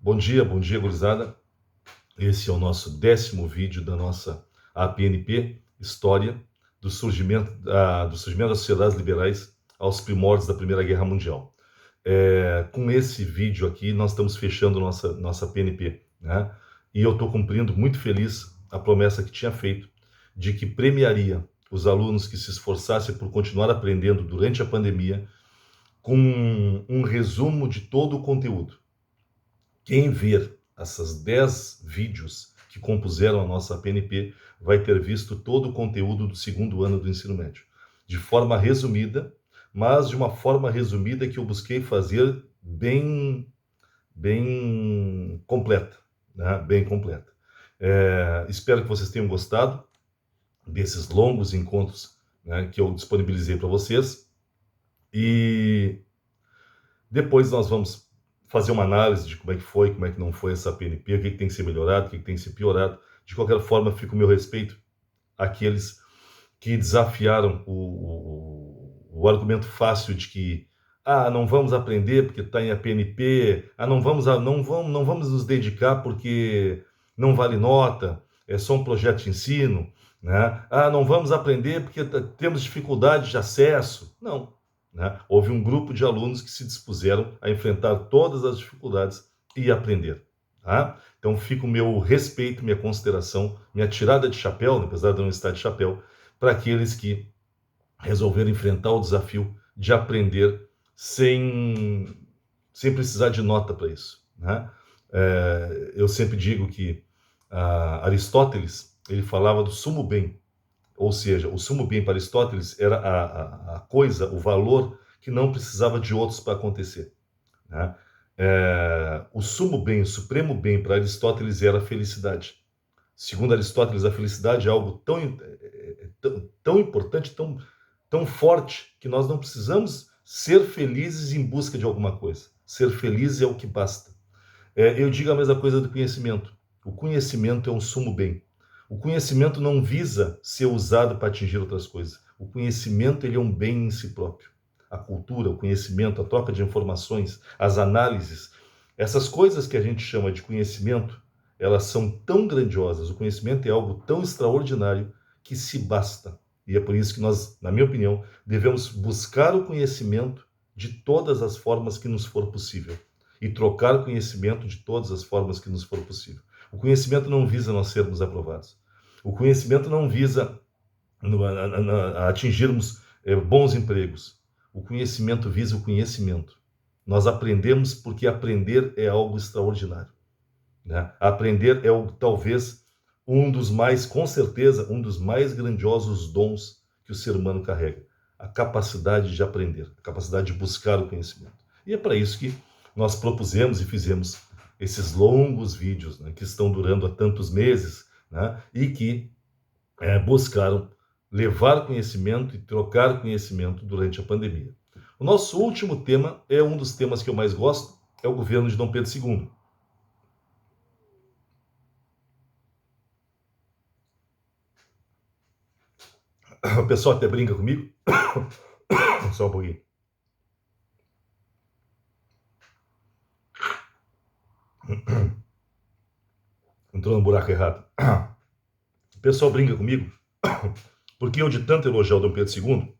bom dia, gurizada. Esse é o nosso 10º vídeo da nossa APNP, História do surgimento das sociedades liberais aos primórdios da Primeira Guerra Mundial. Com esse vídeo aqui, nós estamos fechando nossa PNP, né? E eu estou cumprindo, muito feliz, a promessa que tinha feito de que premiaria os alunos que se esforçassem por continuar aprendendo durante a pandemia com um resumo de todo o conteúdo. Quem ver essas 10 vídeos que compuseram a nossa PNP vai ter visto todo o conteúdo do 2º ano do ensino médio, de forma resumida, mas de uma forma resumida que eu busquei fazer bem completa, né? Bem completa. Espero que vocês tenham gostado desses longos encontros, né, que eu disponibilizei para vocês, e depois nós vamos fazer uma análise de como é que foi, como é que não foi essa PNP, o que tem que ser melhorado, o que tem que ser piorado. De qualquer forma, fica o meu respeito àqueles que desafiaram o argumento fácil de que não vamos aprender porque está em APNP, não vamos nos dedicar porque não vale nota, é só um projeto de ensino, né? Não vamos aprender porque temos dificuldade de acesso. Não. Né? Houve um grupo de alunos que se dispuseram a enfrentar todas as dificuldades e aprender. Tá? Então fica o meu respeito, minha consideração, minha tirada de chapéu, apesar de não estar de chapéu, para aqueles que resolveram enfrentar o desafio de aprender sem precisar de nota para isso. Né? Eu sempre digo que Aristóteles ele falava do sumo bem. Ou seja, o sumo bem para Aristóteles era a coisa, o valor que não precisava de outros para acontecer. Né? O sumo bem, o supremo bem para Aristóteles era a felicidade. Segundo Aristóteles, a felicidade é algo tão importante, tão forte, que nós não precisamos ser felizes em busca de alguma coisa. Ser feliz é o que basta. Eu digo a mesma coisa do conhecimento. O conhecimento é um sumo bem. O conhecimento não visa ser usado para atingir outras coisas. O conhecimento ele é um bem em si próprio. A cultura, o conhecimento, a troca de informações, as análises, essas coisas que a gente chama de conhecimento, elas são tão grandiosas. O conhecimento é algo tão extraordinário que se basta. E é por isso que nós, na minha opinião, devemos buscar o conhecimento de todas as formas que nos for possível. E trocar conhecimento de todas as formas que nos for possível. O conhecimento não visa nós sermos aprovados. O conhecimento não visa atingirmos bons empregos. O conhecimento visa o conhecimento. Nós aprendemos porque aprender é algo extraordinário. Né? Aprender é talvez com certeza, um dos mais grandiosos dons que o ser humano carrega. A capacidade de aprender, a capacidade de buscar o conhecimento. E é para isso que nós propusemos e fizemos esses longos vídeos, né, que estão durando há tantos meses, né, e que buscaram levar conhecimento e trocar conhecimento durante a pandemia. O nosso último tema é um dos temas que eu mais gosto, é o governo de Dom Pedro II. O pessoal até brinca comigo. Só um pouquinho. Entrou no buraco errado. O pessoal brinca comigo porque eu, de tanto elogiar o Dom Pedro II,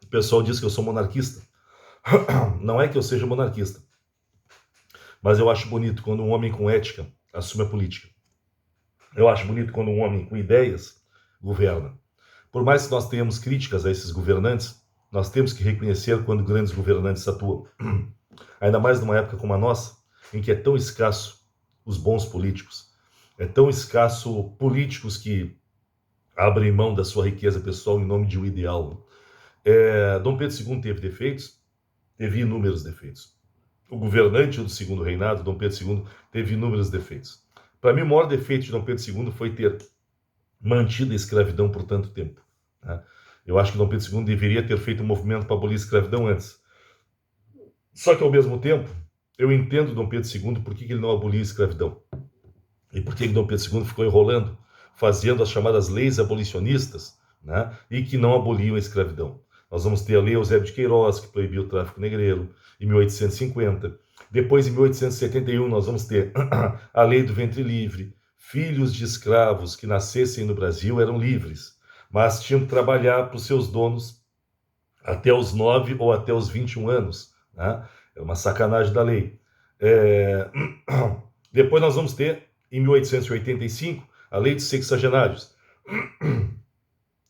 o pessoal diz que eu sou monarquista. Não é que eu seja monarquista, mas eu acho bonito quando um homem com ética assume a política. Eu acho bonito quando um homem com ideias governa. Por mais que nós tenhamos críticas a esses governantes, nós temos que reconhecer quando grandes governantes atuam. Ainda mais numa época como a nossa, em que é tão escasso os bons políticos, é tão escasso políticos que abrem mão da sua riqueza pessoal em nome de um ideal. Dom Pedro II teve defeitos? Teve inúmeros defeitos. O governante do segundo reinado, Dom Pedro II, teve inúmeros defeitos. Para mim, o maior defeito de Dom Pedro II foi ter mantido a escravidão por tanto tempo. Né? Eu acho que Dom Pedro II deveria ter feito um movimento para abolir a escravidão antes. Só que, ao mesmo tempo, eu entendo Dom Pedro II por que ele não aboliu a escravidão. E por que Dom Pedro II ficou enrolando, fazendo as chamadas leis abolicionistas, né? E que não aboliam a escravidão. Nós vamos ter a Lei Eusébio de Queiroz, que proibiu o tráfico negreiro, em 1850. Depois, em 1871, nós vamos ter a Lei do Ventre Livre. Filhos de escravos que nascessem no Brasil eram livres, mas tinham que trabalhar para os seus donos até os 9 ou até os 21 anos. Né? É uma sacanagem da lei. Depois nós vamos ter, em 1885, a Lei dos Sexagenários,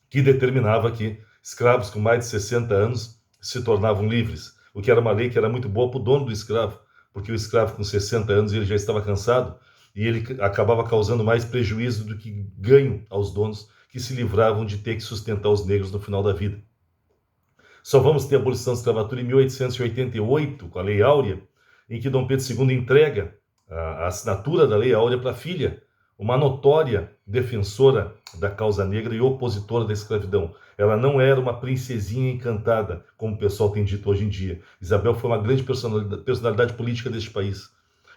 que determinava que escravos com mais de 60 anos se tornavam livres, o que era uma lei que era muito boa para o dono do escravo, porque o escravo com 60 anos ele já estava cansado e ele acabava causando mais prejuízo do que ganho aos donos, que se livravam de ter que sustentar os negros no final da vida. Só vamos ter a abolição da escravatura em 1888, com a Lei Áurea, em que Dom Pedro II entrega a assinatura da Lei Áurea para a filha, uma notória defensora da causa negra e opositora da escravidão. Ela não era uma princesinha encantada, como o pessoal tem dito hoje em dia. Isabel foi uma grande personalidade política deste país.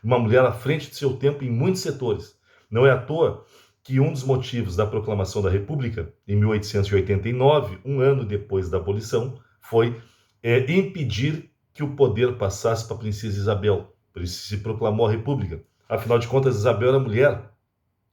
Uma mulher à frente de seu tempo em muitos setores. Não é à toa que um dos motivos da proclamação da República, em 1889, um ano depois da abolição, foi impedir que o poder passasse para a princesa Isabel. Por isso se proclamou a República. Afinal de contas, Isabel era mulher,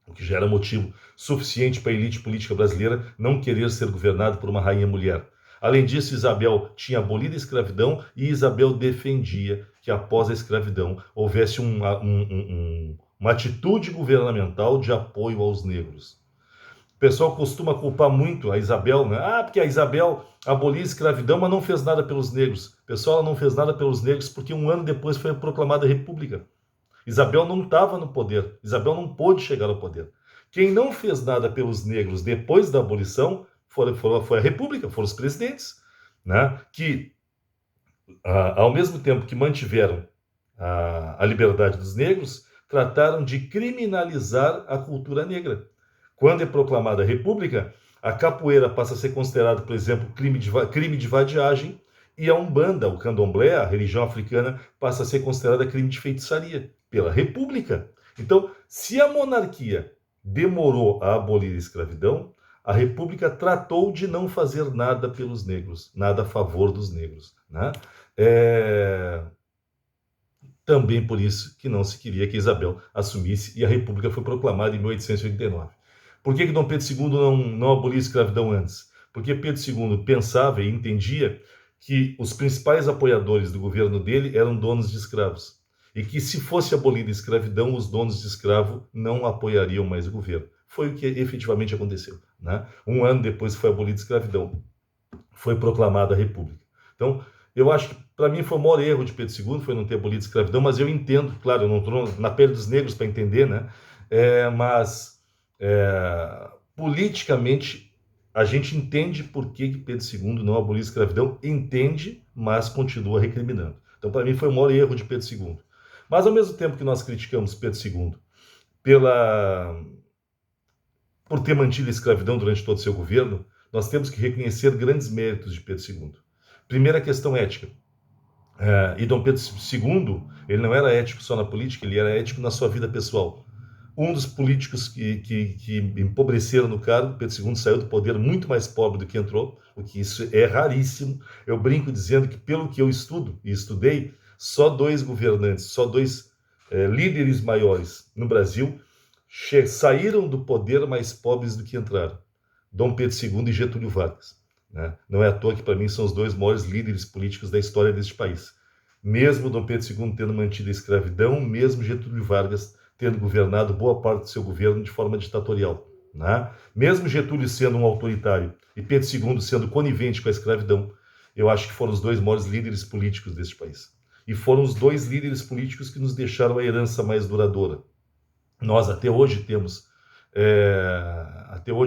o que já era motivo suficiente para a elite política brasileira não querer ser governada por uma rainha mulher. Além disso, Isabel tinha abolido a escravidão e Isabel defendia que após a escravidão houvesse uma atitude governamental de apoio aos negros. O pessoal costuma culpar muito a Isabel, né? Porque a Isabel aboliu a escravidão, mas não fez nada pelos negros. Pessoal, ela não fez nada pelos negros porque um ano depois foi proclamada a República. Isabel não estava no poder. Isabel não pôde chegar ao poder. Quem não fez nada pelos negros depois da abolição foi a República, foram os presidentes, né? Que, ao mesmo tempo que mantiveram a liberdade dos negros, trataram de criminalizar a cultura negra. Quando é proclamada a República, a capoeira passa a ser considerada, por exemplo, crime de vadiagem, e a Umbanda, o Candomblé, a religião africana, passa a ser considerada crime de feitiçaria pela República. Então, se a monarquia demorou a abolir a escravidão, a República tratou de não fazer nada pelos negros, nada a favor dos negros. Né? Também por isso que não se queria que Isabel assumisse e a República foi proclamada em 1889. Por que Dom Pedro II não aboliu a escravidão antes? Porque Pedro II pensava e entendia que os principais apoiadores do governo dele eram donos de escravos. E que se fosse abolida a escravidão, os donos de escravo não apoiariam mais o governo. Foi o que efetivamente aconteceu. Né? Um ano depois que foi abolida a escravidão, foi proclamada a República. Então, eu acho que, para mim, foi o maior erro de Pedro II, foi não ter abolido a escravidão, mas eu entendo, claro, eu não estou na pele dos negros para entender, né? Politicamente, a gente entende por que Pedro II não aboliu a escravidão, entende, mas continua recriminando. Então, para mim, foi o maior erro de Pedro II. Mas, ao mesmo tempo que nós criticamos Pedro II por ter mantido a escravidão durante todo o seu governo, nós temos que reconhecer grandes méritos de Pedro II. Primeira questão ética. E Dom Pedro II, ele não era ético só na política, ele era ético na sua vida pessoal. Um dos políticos que empobreceram no cargo, Pedro II saiu do poder muito mais pobre do que entrou, o que isso é raríssimo. Eu brinco dizendo que, pelo que eu estudo e estudei, só dois governantes, só dois líderes maiores no Brasil saíram do poder mais pobres do que entraram. Dom Pedro II e Getúlio Vargas. Né? Não é à toa que, para mim, são os dois maiores líderes políticos da história deste país. Mesmo Dom Pedro II tendo mantido a escravidão, mesmo Getúlio Vargas tendo governado boa parte do seu governo de forma ditatorial. Né? Mesmo Getúlio sendo um autoritário e Pedro II sendo conivente com a escravidão, eu acho que foram os dois maiores líderes políticos deste país. E foram os dois líderes políticos que nos deixaram a herança mais duradoura. Nós até hoje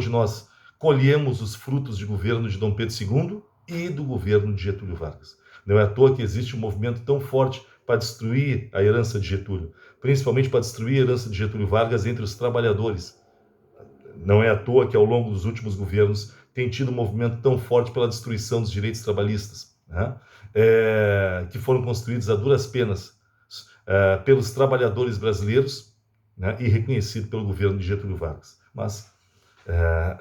nós colhemos os frutos de governo de Dom Pedro II e do governo de Getúlio Vargas. Não é à toa que existe um movimento tão forte para destruir a herança de Getúlio, principalmente para destruir a herança de Getúlio Vargas entre os trabalhadores. Não é à toa que, ao longo dos últimos governos, tem tido um movimento tão forte pela destruição dos direitos trabalhistas, né? Que foram construídos a duras penas pelos trabalhadores brasileiros, né? E reconhecido pelo governo de Getúlio Vargas. Mas,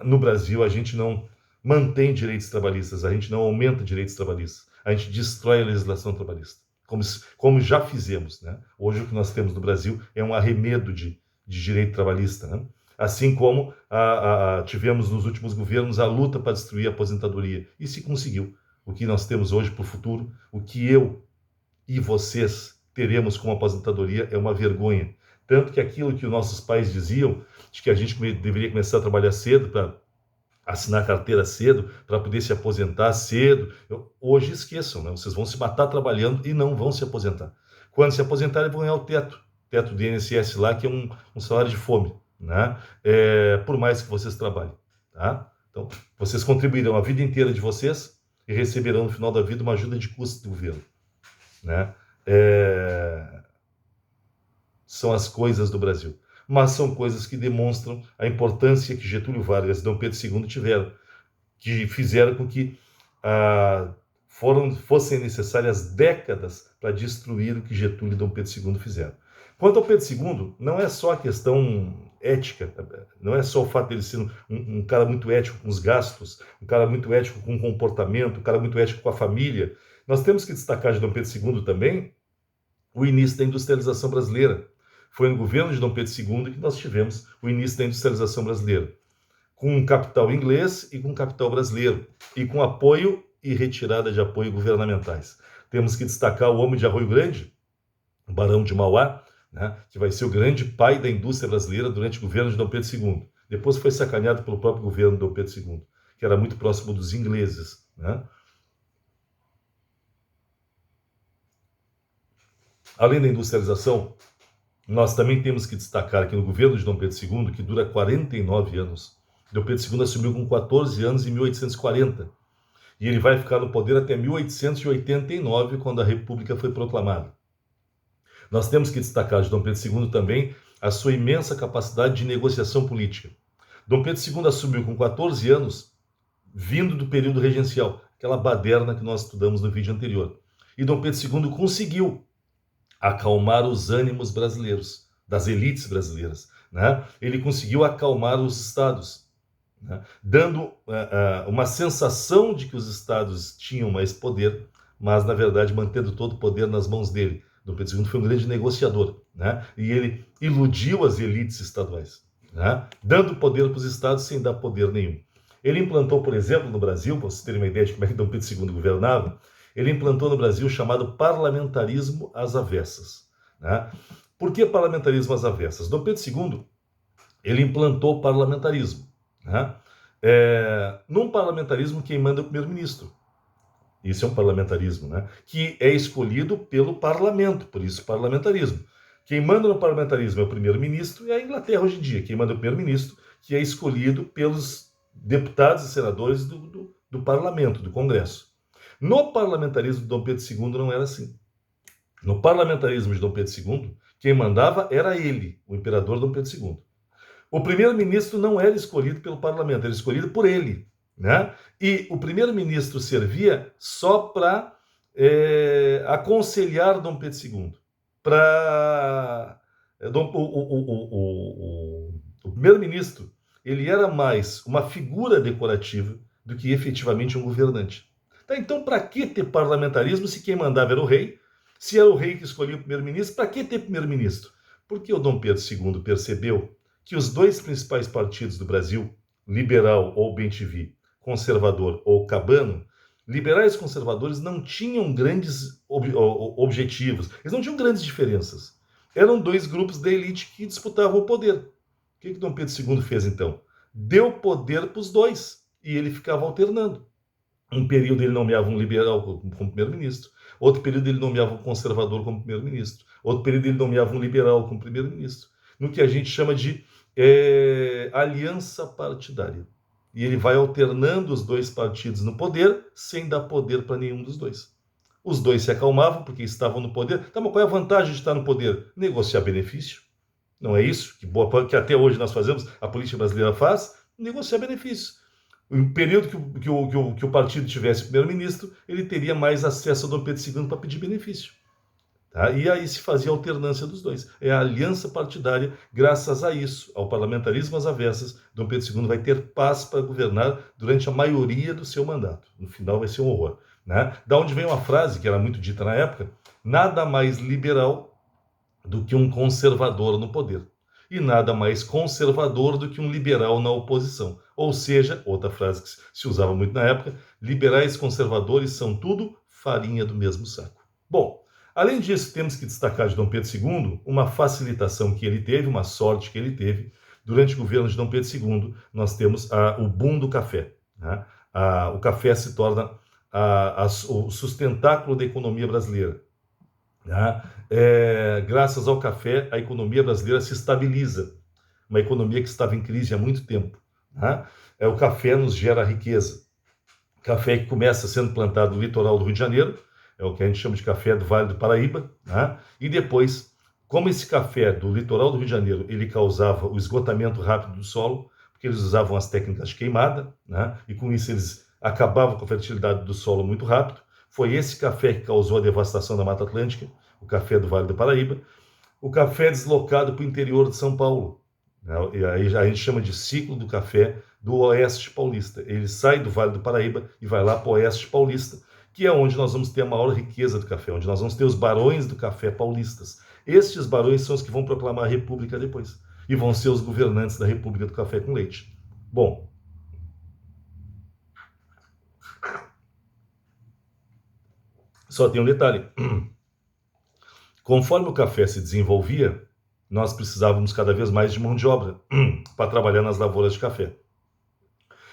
no Brasil, a gente não mantém direitos trabalhistas, a gente não aumenta direitos trabalhistas, a gente destrói a legislação trabalhista, como já fizemos, né? Hoje o que nós temos no Brasil é um arremedo de direito trabalhista, né? Assim como tivemos nos últimos governos a luta para destruir a aposentadoria, e se conseguiu. O que nós temos hoje para o futuro, o que eu e vocês teremos com a aposentadoria é uma vergonha. Tanto que aquilo que os nossos pais diziam, de que a gente deveria começar a trabalhar cedo para assinar carteira cedo, para poder se aposentar cedo, hoje esqueçam, né? Vocês vão se matar trabalhando e não vão se aposentar. Quando se aposentarem, vão ganhar o teto do INSS lá, que é um salário de fome, né? Por mais que vocês trabalhem, tá? Então, vocês contribuirão a vida inteira de vocês e receberão no final da vida uma ajuda de custo do governo, né? São as coisas do Brasil. Mas são coisas que demonstram a importância que Getúlio Vargas e Dom Pedro II tiveram, que fizeram com que fossem necessárias décadas para destruir o que Getúlio e Dom Pedro II fizeram. Quanto ao Pedro II, não é só a questão ética, não é só o fato dele ser um cara muito ético com os gastos, um cara muito ético com o comportamento, um cara muito ético com a família. Nós temos que destacar de Dom Pedro II também o início da industrialização brasileira. Foi no governo de Dom Pedro II que nós tivemos o início da industrialização brasileira, com um capital inglês e com um capital brasileiro, e com apoio e retirada de apoio governamentais. Temos que destacar o homem de Arroio Grande, o Barão de Mauá, né, que vai ser o grande pai da indústria brasileira durante o governo de Dom Pedro II. Depois foi sacaneado pelo próprio governo de Dom Pedro II, que era muito próximo dos ingleses, né? Além da industrialização, nós também temos que destacar que no governo de Dom Pedro II, que dura 49 anos, Dom Pedro II assumiu com 14 anos em 1840, e ele vai ficar no poder até 1889, quando a República foi proclamada. Nós temos que destacar de Dom Pedro II também a sua imensa capacidade de negociação política. Dom Pedro II assumiu com 14 anos, vindo do período regencial, aquela baderna que nós estudamos no vídeo anterior. E Dom Pedro II conseguiu acalmar os ânimos brasileiros, das elites brasileiras, né? Ele conseguiu acalmar os estados, né? Dando uma sensação de que os estados tinham mais poder, mas, na verdade, mantendo todo o poder nas mãos dele. Dom Pedro II foi um grande negociador, né? E ele iludiu as elites estaduais, né? Dando poder para os estados sem dar poder nenhum. Ele implantou, por exemplo, no Brasil, para vocês terem uma ideia de como é que Dom Pedro II governava, ele implantou no Brasil o chamado parlamentarismo às avessas, né? Por que parlamentarismo às avessas? Dom Pedro II, ele implantou o parlamentarismo, né? Num parlamentarismo, quem manda é o primeiro-ministro. Isso é um parlamentarismo, né? Que é escolhido pelo parlamento, por isso parlamentarismo. Quem manda no parlamentarismo é o primeiro-ministro, e a Inglaterra hoje em dia, quem manda é o primeiro-ministro, que é escolhido pelos deputados e senadores do parlamento, do Congresso. No parlamentarismo de Dom Pedro II não era assim. No parlamentarismo de Dom Pedro II, quem mandava era ele, o imperador Dom Pedro II. O primeiro-ministro não era escolhido pelo parlamento, era escolhido por ele, né? E o primeiro-ministro servia só para aconselhar Dom Pedro II. O primeiro-ministro, ele era mais uma figura decorativa do que efetivamente um governante. Tá, então, para que ter parlamentarismo se quem mandava era o rei? Se era o rei que escolhia o primeiro-ministro, para que ter primeiro-ministro? Porque o Dom Pedro II percebeu que os dois principais partidos do Brasil, liberal ou bem-te-vi, conservador ou cabano, liberais e conservadores não tinham grandes objetivos, eles não tinham grandes diferenças. Eram dois grupos da elite que disputavam o poder. O que Dom Pedro II fez então? Deu poder para os dois e ele ficava alternando. Um período ele nomeava um liberal como primeiro-ministro, outro período ele nomeava um conservador como primeiro-ministro, outro período ele nomeava um liberal como primeiro-ministro, no que a gente chama de aliança partidária. E ele vai alternando os dois partidos no poder, sem dar poder para nenhum dos dois. Os dois se acalmavam porque estavam no poder. Tá, mas qual é a vantagem de estar no poder? Negociar benefício. Não é isso que até hoje nós fazemos, a política brasileira faz? Negociar benefício. No período que o partido tivesse primeiro-ministro, ele teria mais acesso a Dom Pedro II para pedir benefício. Tá? E aí se fazia a alternância dos dois. É a aliança partidária, graças a isso, ao parlamentarismo às avessas, Dom Pedro II vai ter paz para governar durante a maioria do seu mandato. No final vai ser um horror. Né? Da onde vem uma frase que era muito dita na época: nada mais liberal do que um conservador no poder. E nada mais conservador do que um liberal na oposição. Ou seja, outra frase que se usava muito na época: liberais e conservadores são tudo farinha do mesmo saco. Bom, além disso, temos que destacar de Dom Pedro II uma facilitação que ele teve, uma sorte que ele teve. Durante o governo de Dom Pedro II, nós temos o boom do café. Né? O café se torna o sustentáculo da economia brasileira. Né? Graças ao café, a economia brasileira se estabiliza. Uma economia que estava em crise há muito tempo. Né? O café nos gera riqueza. Café que começa sendo plantado no litoral do Rio de Janeiro, é o que a gente chama de café do Vale do Paraíba, né? E depois, como esse café do litoral do Rio de Janeiro, ele causava o esgotamento rápido do solo, porque eles usavam as técnicas de queimada, né? E com isso eles acabavam com a fertilidade do solo muito rápido. Foi esse café que causou a devastação da Mata Atlântica, o café do Vale do Paraíba. O café é deslocado para o interior de São Paulo, né? E aí a gente chama de ciclo do café do Oeste Paulista. Ele sai do Vale do Paraíba e vai lá para o Oeste Paulista, que é onde nós vamos ter a maior riqueza do café, onde nós vamos ter os barões do café paulistas. Estes barões são os que vão proclamar a República depois, e vão ser os governantes da República do Café com Leite. Bom, só tem um detalhe. Conforme o café se desenvolvia, nós precisávamos cada vez mais de mão de obra para trabalhar nas lavouras de café.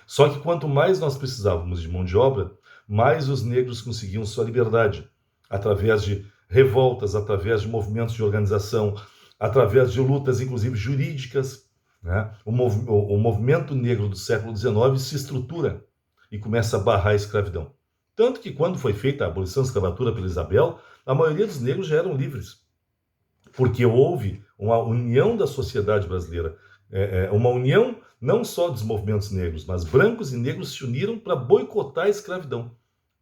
Só que quanto mais nós precisávamos de mão de obra, mais os negros conseguiam sua liberdade, através de revoltas, através de movimentos de organização, através de lutas, inclusive jurídicas. Né? O movimento negro do século XIX se estrutura e começa a barrar a escravidão. Tanto que quando foi feita a abolição da escravatura pela Isabel, a maioria dos negros já eram livres, porque houve uma união da sociedade brasileira, uma união não só dos movimentos negros, mas brancos e negros se uniram para boicotar a escravidão.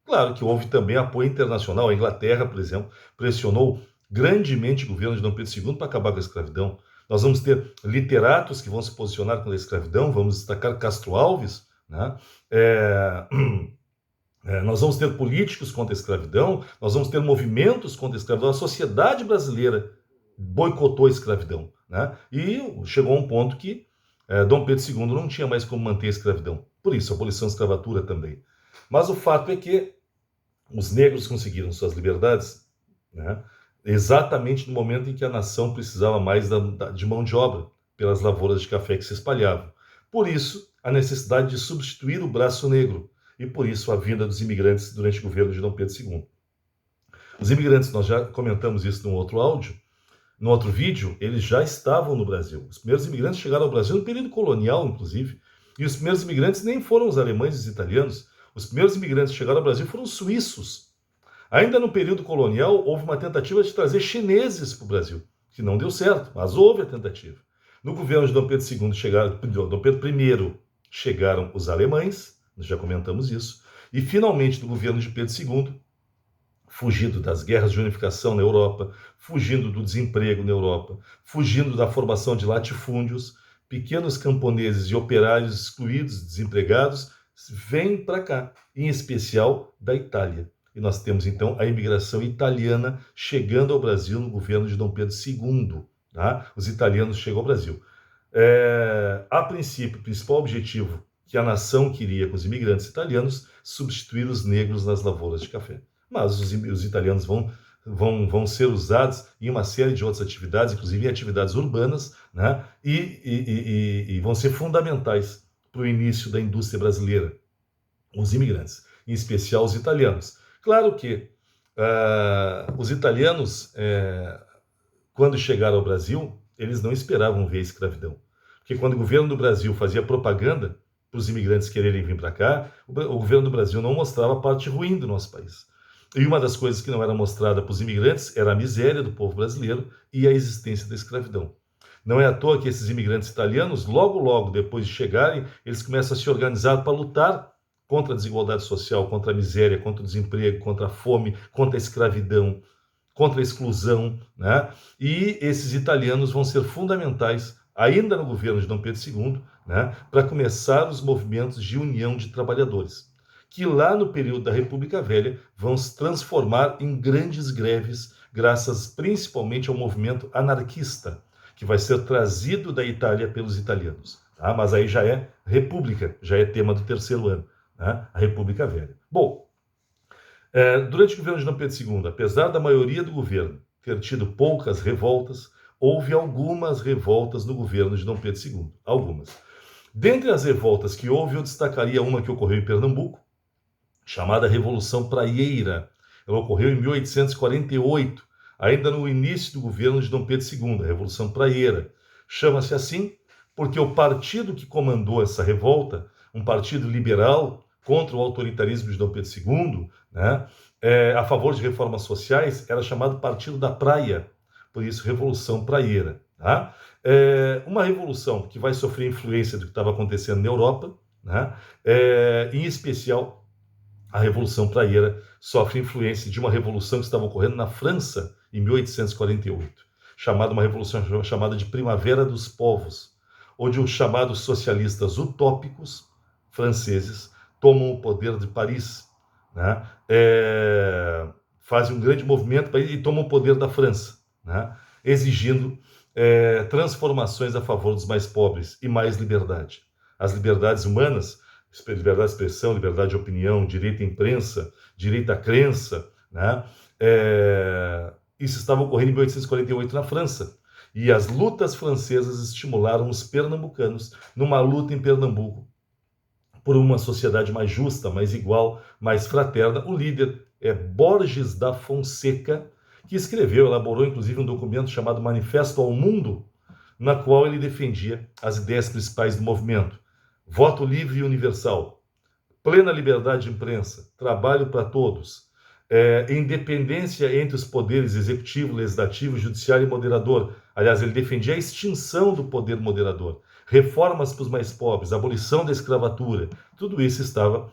Claro que houve também apoio internacional. A Inglaterra, por exemplo, pressionou grandemente o governo de Dom Pedro II para acabar com a escravidão. Nós vamos ter literatos que vão se posicionar contra a escravidão, vamos destacar Castro Alves, né? Nós vamos ter políticos contra a escravidão, nós vamos ter movimentos contra a escravidão. A sociedade brasileira boicotou a escravidão. Né? E chegou a um ponto que Dom Pedro II não tinha mais como manter a escravidão. Por isso, a abolição da escravatura também. Mas o fato é que os negros conseguiram suas liberdades, né, exatamente no momento em que a nação precisava mais de mão de obra pelas lavouras de café que se espalhavam. Por isso, a necessidade de substituir o braço negro, e por isso a vinda dos imigrantes durante o governo de Dom Pedro II. Os imigrantes, nós já comentamos isso num outro áudio, no outro vídeo, eles já estavam no Brasil. Os primeiros imigrantes chegaram ao Brasil no período colonial, inclusive, e os primeiros imigrantes nem foram os alemães e os italianos. Os primeiros imigrantes que chegaram ao Brasil foram os suíços. Ainda no período colonial, houve uma tentativa de trazer chineses para o Brasil, que não deu certo, mas houve a tentativa. No governo de Dom Pedro II, Dom Pedro I, chegaram os alemães, nós já comentamos isso, e finalmente no governo de Pedro II, fugindo das guerras de unificação na Europa, fugindo do desemprego na Europa, fugindo da formação de latifúndios, pequenos camponeses e operários excluídos, desempregados, vêm para cá, em especial da Itália. E nós temos, então, a imigração italiana chegando ao Brasil no governo de Dom Pedro II. Tá? Os italianos chegam ao Brasil. A princípio, o principal objetivo que a nação queria com os imigrantes italianos, substituir os negros nas lavouras de café. Mas os italianos vão ser usados em uma série de outras atividades, inclusive em atividades urbanas, né? E vão ser fundamentais para o início da indústria brasileira, os imigrantes, em especial os italianos. Claro que os italianos, quando chegaram ao Brasil, eles não esperavam ver a escravidão. Porque quando o governo do Brasil fazia propaganda para os imigrantes quererem vir para cá, o governo do Brasil não mostrava a parte ruim do nosso país. E uma das coisas que não era mostrada para os imigrantes era a miséria do povo brasileiro e a existência da escravidão. Não é à toa que esses imigrantes italianos, logo depois de chegarem, eles começam a se organizar para lutar contra a desigualdade social, contra a miséria, contra o desemprego, contra a fome, contra a escravidão. contra a exclusão, né? E esses italianos vão ser fundamentais, ainda no governo de Dom Pedro II, né, para começar os movimentos de união de trabalhadores, que lá no período da República Velha vão se transformar em grandes greves, graças principalmente ao movimento anarquista, que vai ser trazido da Itália pelos italianos. Tá? Mas aí já é República, já é tema do terceiro ano, né? A República Velha. Bom, durante o governo de Dom Pedro II, apesar da maioria do governo ter tido poucas revoltas, houve algumas revoltas no governo de Dom Pedro II. Algumas. Dentre as revoltas que houve, eu destacaria uma que ocorreu em Pernambuco, chamada Revolução Praieira. Ela ocorreu em 1848, ainda no início do governo de Dom Pedro II, a Revolução Praieira. Chama-se assim porque o partido que comandou essa revolta, um partido liberal contra o autoritarismo de Dom Pedro II, né, a favor de reformas sociais, era chamado Partido da Praia, por isso Revolução Praieira. Tá? Uma revolução que vai sofrer influência do que estava acontecendo na Europa, né, em especial a Revolução Praieira sofre influência de uma revolução que estava ocorrendo na França em 1848, uma revolução chamada de Primavera dos Povos, onde os chamados socialistas utópicos franceses tomam o poder de Paris, né? Fazem um grande movimento e tomam o poder da França, né? Exigindo transformações a favor dos mais pobres e mais liberdade. As liberdades humanas, liberdade de expressão, liberdade de opinião, direito à imprensa, direito à crença, né? Isso estava ocorrendo em 1848 na França. E as lutas francesas estimularam os pernambucanos numa luta em Pernambuco por uma sociedade mais justa, mais igual, mais fraterna. O líder é Borges da Fonseca, que elaborou inclusive um documento chamado Manifesto ao Mundo, na qual ele defendia as ideias principais do movimento: voto livre e universal, plena liberdade de imprensa, trabalho para todos, independência entre os poderes executivo, legislativo, judiciário e moderador. Aliás, ele defendia a extinção do poder moderador, reformas para os mais pobres, abolição da escravatura. Tudo isso estava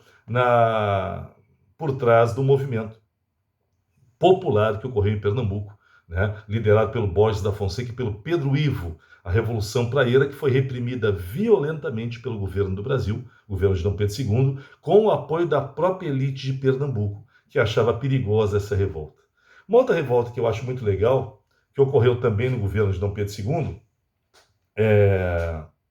por trás do movimento popular que ocorreu em Pernambuco, né, liderado pelo Borges da Fonseca e pelo Pedro Ivo, a Revolução Praieira, que foi reprimida violentamente pelo governo do Brasil, governo de Dom Pedro II, com o apoio da própria elite de Pernambuco, que achava perigosa essa revolta. Uma outra revolta que eu acho muito legal, que ocorreu também no governo de Dom Pedro II,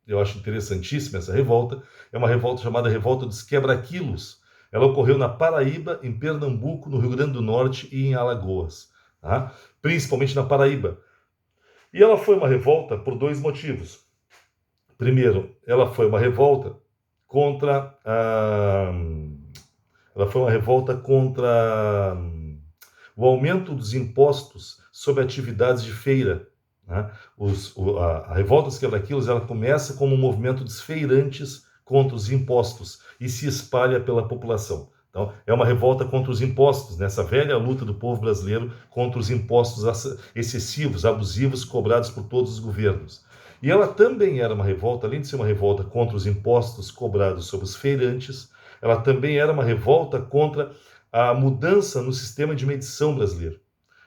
eu acho interessantíssima essa revolta, é uma revolta chamada Revolta dos Quebra-Quilos. Ela ocorreu na Paraíba, em Pernambuco, no Rio Grande do Norte e em Alagoas, tá? Principalmente na Paraíba. E ela foi uma revolta por dois motivos. Primeiro, ela foi uma revolta contra o aumento dos impostos sobre atividades de feira, né? A Revolta dos Quebra-Quilos, ela começa como um movimento dos feirantes contra os impostos e se espalha pela população. Então, é uma revolta contra os impostos, nessa velha luta do povo brasileiro contra os impostos excessivos, abusivos, cobrados por todos os governos. E ela também era uma revolta, além de ser uma revolta contra os impostos cobrados sobre os feirantes, ela também era uma revolta contra a mudança no sistema de medição brasileiro.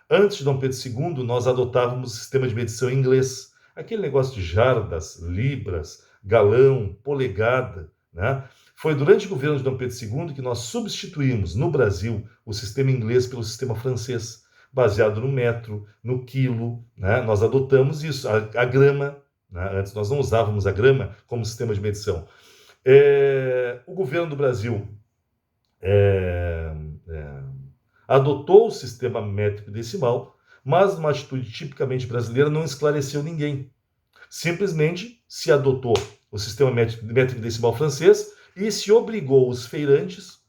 Antes de Dom Pedro II, nós adotávamos o sistema de medição em inglês. Aquele negócio de jardas, libras, galão, polegada, né? Foi durante o governo de Dom Pedro II que nós substituímos no Brasil o sistema inglês pelo sistema francês, baseado no metro, no quilo, né? Nós adotamos isso, a grama, né? Antes nós não usávamos a grama como sistema de medição. O governo do Brasil adotou o sistema métrico decimal, mas numa atitude tipicamente brasileira não esclareceu ninguém. Simplesmente se adotou o sistema métrico decimal francês e se obrigou os feirantes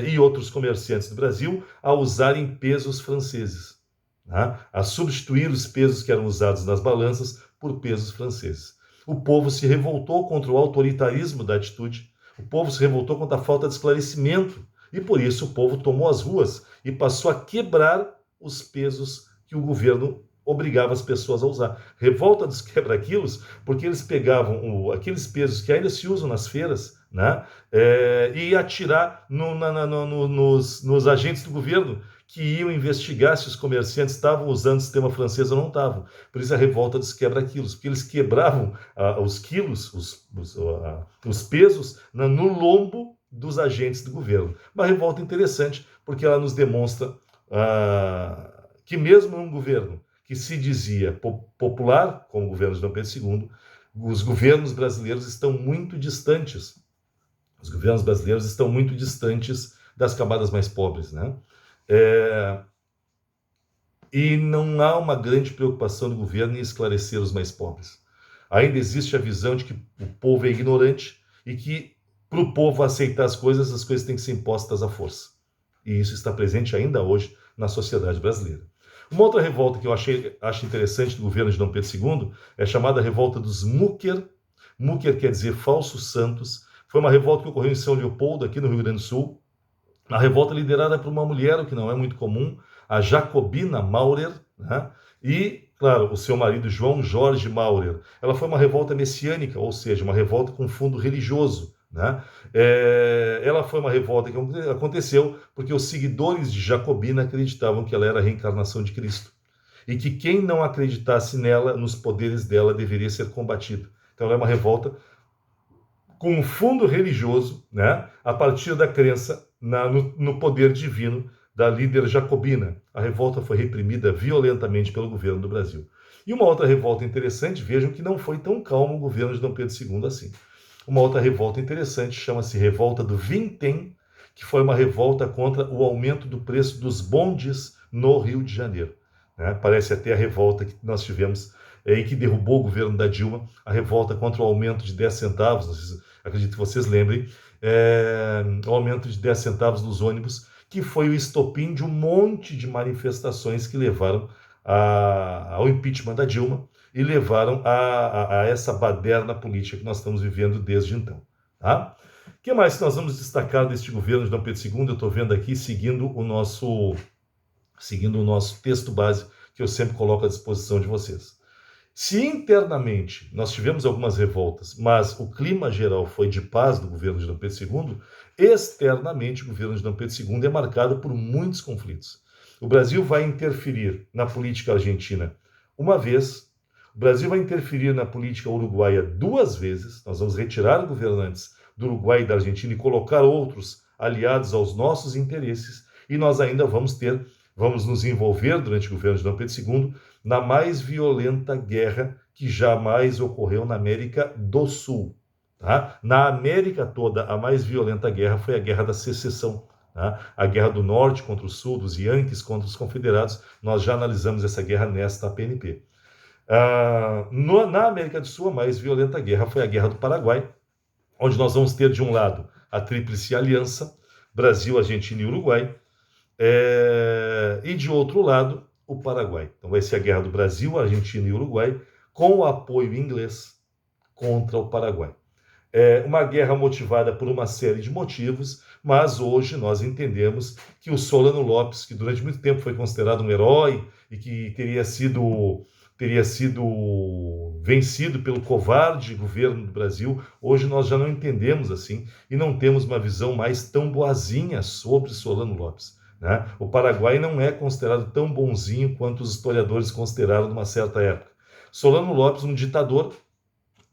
e outros comerciantes do Brasil a usarem pesos franceses, né? A substituir os pesos que eram usados nas balanças por pesos franceses. O povo se revoltou contra o autoritarismo da atitude, o povo se revoltou contra a falta de esclarecimento, e por isso o povo tomou as ruas e passou a quebrar os pesos que o governo obrigava as pessoas a usar. Revolta dos quebra-quilos, porque eles pegavam aqueles pesos que ainda se usam nas feiras, né, e ia atirar nos agentes do governo que iam investigar se os comerciantes estavam usando o sistema francês ou não estavam. Por isso a revolta dos quebra-quilos, porque eles quebravam os quilos, os pesos no lombo dos agentes do governo. Uma revolta interessante, porque ela nos demonstra que mesmo um governo que se dizia popular, como o governo de Dom Pedro II, os governos brasileiros estão muito distantes. Os governos brasileiros estão muito distantes das camadas mais pobres, né? E não há uma grande preocupação do governo em esclarecer os mais pobres. Ainda existe a visão de que o povo é ignorante e que, para o povo aceitar as coisas têm que ser impostas à força. E isso está presente ainda hoje na sociedade brasileira. Uma outra revolta que eu acho interessante do governo de Dom Pedro II é a chamada revolta dos Muquer. Muquer quer dizer falsos santos. Foi uma revolta que ocorreu em São Leopoldo, aqui no Rio Grande do Sul. A revolta liderada por uma mulher, o que não é muito comum, a Jacobina Maurer, né? E, claro, o seu marido João Jorge Maurer. Ela foi uma revolta messiânica, ou seja, uma revolta com fundo religioso, né? Ela foi uma revolta que aconteceu porque os seguidores de Jacobina acreditavam que ela era a reencarnação de Cristo e que quem não acreditasse nela, nos poderes dela, deveria ser combatido. Então ela é uma revolta com um fundo religioso, né? A partir da crença no poder divino da líder jacobina. A revolta foi reprimida violentamente pelo governo do Brasil. E uma outra revolta interessante, vejam que não foi tão calmo o governo de Dom Pedro II assim. Uma outra revolta interessante chama-se Revolta do Vintém, que foi uma revolta contra o aumento do preço dos bondes no Rio de Janeiro. Né? Parece até a revolta que nós tivemos e que derrubou o governo da Dilma, a revolta contra o aumento de 10 centavos, acredito que vocês lembrem, o aumento de 10 centavos nos ônibus, que foi o estopim de um monte de manifestações que levaram ao impeachment da Dilma e levaram a essa baderna política que nós estamos vivendo desde então. Tá? O que mais que nós vamos destacar deste governo de Dom Pedro II? Eu estou vendo aqui, seguindo o nosso texto base, que eu sempre coloco à disposição de vocês. Se internamente nós tivemos algumas revoltas, mas o clima geral foi de paz do governo de Dom Pedro II, externamente o governo de Dom Pedro II é marcado por muitos conflitos. O Brasil vai interferir na política argentina uma vez, o Brasil vai interferir na política uruguaia 2 vezes, nós vamos retirar governantes do Uruguai e da Argentina e colocar outros aliados aos nossos interesses, e nós ainda vamos nos envolver durante o governo de Dom Pedro II na mais violenta guerra que jamais ocorreu na América do Sul. Tá? Na América toda, a mais violenta guerra foi a Guerra da Secessão. Tá? A Guerra do Norte contra o Sul, dos Yankees contra os Confederados. Nós já analisamos essa guerra nesta PNP. Na América do Sul, a mais violenta guerra foi a Guerra do Paraguai, onde nós vamos ter, de um lado, a Tríplice Aliança, Brasil, Argentina e Uruguai, e de outro lado, o Paraguai. Então vai ser a guerra do Brasil, Argentina e Uruguai, com o apoio inglês contra o Paraguai. É uma guerra motivada por uma série de motivos, mas hoje nós entendemos que o Solano Lopes, que durante muito tempo foi considerado um herói e que teria sido vencido pelo covarde governo do Brasil, hoje nós já não entendemos assim e não temos uma visão mais tão boazinha sobre Solano Lopes. Né? O Paraguai não é considerado tão bonzinho quanto os historiadores consideraram numa certa época. Solano Lopes, um ditador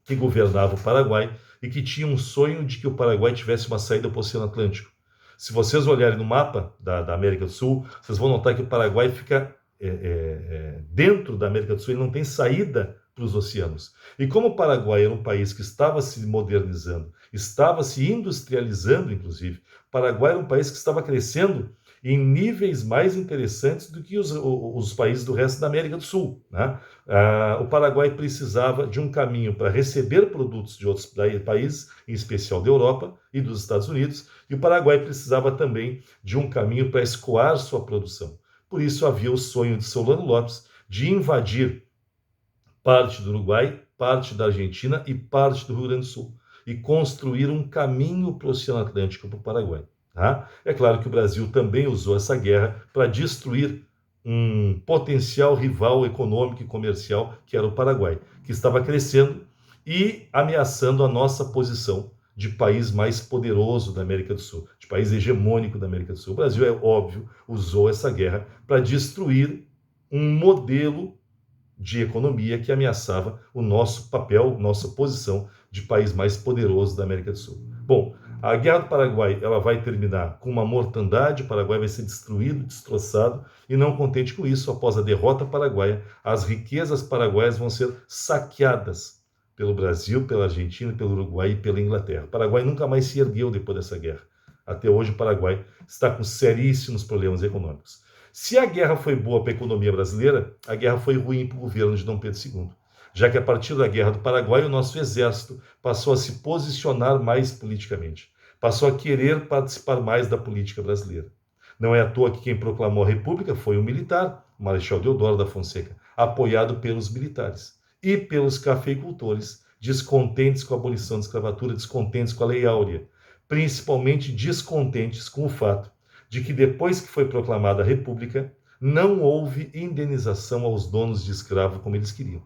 que governava o Paraguai e que tinha um sonho de que o Paraguai tivesse uma saída para o Oceano Atlântico. Se vocês olharem no mapa da América do Sul, vocês vão notar que o Paraguai fica dentro da América do Sul, ele não tem saída para os oceanos. E como o Paraguai era um país que estava se modernizando, estava se industrializando, inclusive, o Paraguai era um país que estava crescendo em níveis mais interessantes do que os países do resto da América do Sul. Né? O Paraguai precisava de um caminho para receber produtos de outros países, em especial da Europa e dos Estados Unidos, e o Paraguai precisava também de um caminho para escoar sua produção. Por isso havia o sonho de Solano Lopes de invadir parte do Uruguai, parte da Argentina e parte do Rio Grande do Sul, e construir um caminho para o Oceano Atlântico, para o Paraguai. Tá? É claro que o Brasil também usou essa guerra para destruir um potencial rival econômico e comercial, que era o Paraguai, que estava crescendo e ameaçando a nossa posição de país mais poderoso da América do Sul, de país hegemônico da América do Sul. O Brasil, é óbvio, usou essa guerra para destruir um modelo de economia que ameaçava o nosso papel, nossa posição de país mais poderoso da América do Sul. Bom, a Guerra do Paraguai ela vai terminar com uma mortandade, o Paraguai vai ser destruído, destroçado, e não contente com isso, após a derrota paraguaia, as riquezas paraguaias vão ser saqueadas pelo Brasil, pela Argentina, pelo Uruguai e pela Inglaterra. O Paraguai nunca mais se ergueu depois dessa guerra. Até hoje o Paraguai está com seríssimos problemas econômicos. Se a guerra foi boa para a economia brasileira, a guerra foi ruim para o governo de Dom Pedro II, já que a partir da Guerra do Paraguai o nosso exército passou a se posicionar mais politicamente, passou a querer participar mais da política brasileira. Não é à toa que quem proclamou a República foi um militar, o Marechal Deodoro da Fonseca, apoiado pelos militares e pelos cafeicultores, descontentes com a abolição da escravatura, descontentes com a Lei Áurea, principalmente descontentes com o fato de que depois que foi proclamada a República, não houve indenização aos donos de escravo como eles queriam.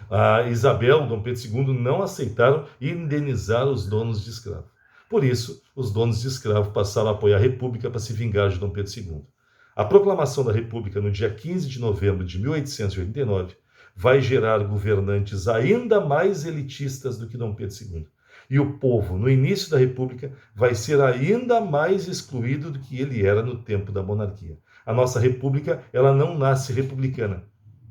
A Isabel, Dom Pedro II, não aceitaram indenizar os donos de escravo. Por isso, os donos de escravo passaram a apoiar a República para se vingar de Dom Pedro II. A proclamação da República no dia 15 de novembro de 1889 vai gerar governantes ainda mais elitistas do que Dom Pedro II. E o povo, no início da República, vai ser ainda mais excluído do que ele era no tempo da monarquia. A nossa República, ela não nasce republicana,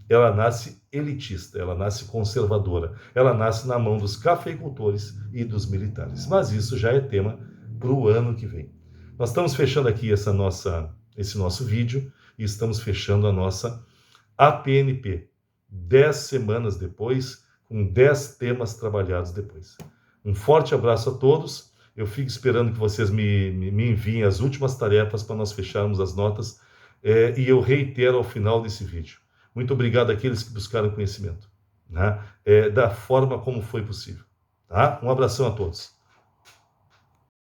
ela nasce elitista, ela nasce conservadora, ela nasce na mão dos cafeicultores e dos militares. Mas isso já é tema para o ano que vem. Nós estamos fechando aqui esse nosso vídeo e estamos fechando a nossa APNP, 10 semanas depois, com 10 temas trabalhados depois. Um forte abraço a todos. Eu fico esperando que vocês me enviem as últimas tarefas para nós fecharmos as notas. E eu reitero ao final desse vídeo. Muito obrigado àqueles que buscaram conhecimento, né? Da forma como foi possível. Tá? Um abração a todos.